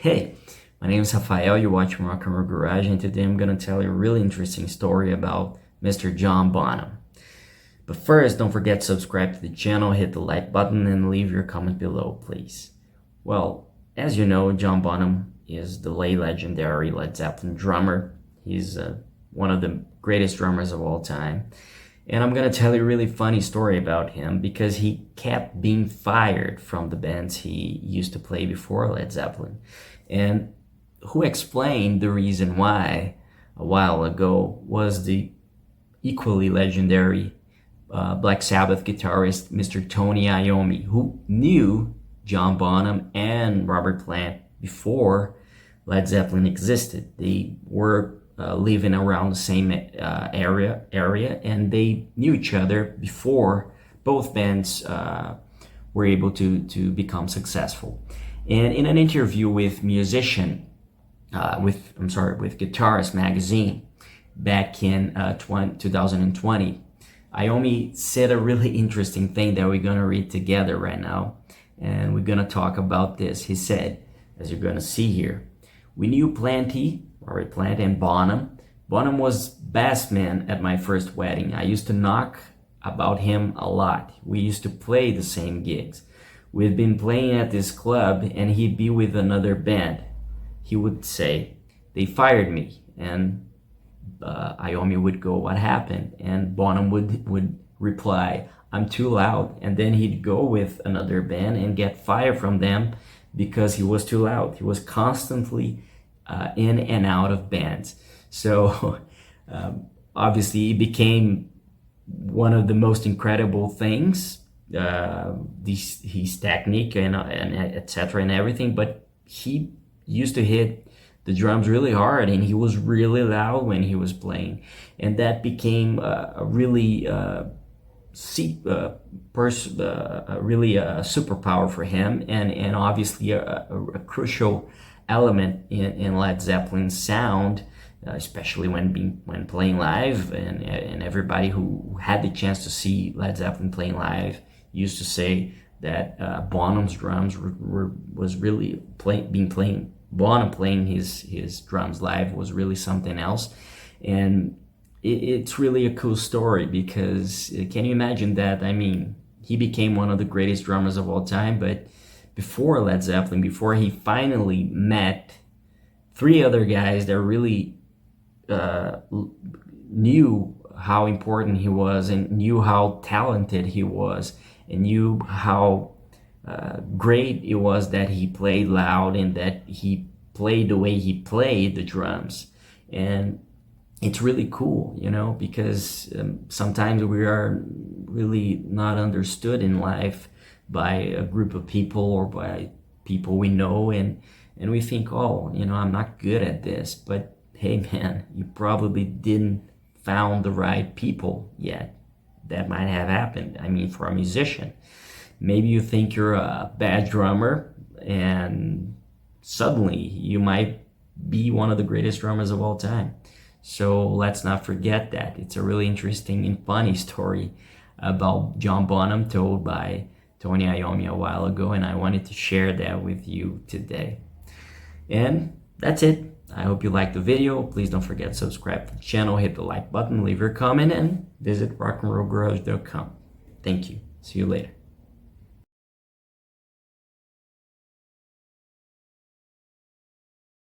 Hey, my name is Rafael, you're watching Rock and Roll Garage, and today I'm going to tell you a really interesting story about Mr. John Bonham. But first, don't forget to subscribe to the channel, hit the like button, and leave your comment below, please. Well, as you know, John Bonham is the late legendary Led Zeppelin drummer. He's one of the greatest drummers of all time. And I'm going to tell you a really funny story about him because he kept being fired from the bands he used to play before Led Zeppelin. And who explained the reason why a while ago was the equally legendary Black Sabbath guitarist Mr. Tony Iommi, who knew John Bonham and Robert Plant before Led Zeppelin existed. They were living around the same area, and they knew each other before both bands were able to become successful. And in an interview with with Guitarist magazine back in 2020, Iommi said a really interesting thing that we're gonna read together right now, and we're gonna talk about this. He said, as you're gonna see here, we knew plenty. Robert Plant and Bonham. Bonham was best man at my first wedding. I used to knock about him a lot. We used to play the same gigs. We'd been playing at this club and he'd be with another band. He would say, they fired me. And Iommi would go, what happened? And Bonham would reply, I'm too loud. And then he'd go with another band and get fired from them because he was too loud. He was constantly in and out of bands. So obviously it became one of the most incredible things, his technique and etc. and everything, but he used to hit the drums really hard and he was really loud when he was playing, and that became a really superpower for him, and obviously a crucial element in Led Zeppelin's sound, especially when playing live, and everybody who had the chance to see Led Zeppelin playing live used to say that Bonham's drums was really Bonham playing his drums live was really something else. And it's really a cool story because can you imagine that? I mean, he became one of the greatest drummers of all time, but before Led Zeppelin, before he finally met three other guys that really knew how important he was and knew how talented he was and knew how great it was that he played loud and that he played the way he played the drums. And it's really cool, you know, because sometimes we are really not understood in life by a group of people or by people we know, and we think, oh, you know, I'm not good at this. But hey man, you probably didn't found the right people yet. That might have happened. I mean, for a musician, maybe you think you're a bad drummer and suddenly you might be one of the greatest drummers of all time. So let's not forget that. It's a really interesting and funny story about John Bonham told by Tony Iommi a while ago, and I wanted to share that with you today. And that's it. I hope you liked the video. Please don't forget to subscribe to the channel, hit the like button, leave your comment, and visit rockandrollgarage.com. Thank you. See you later.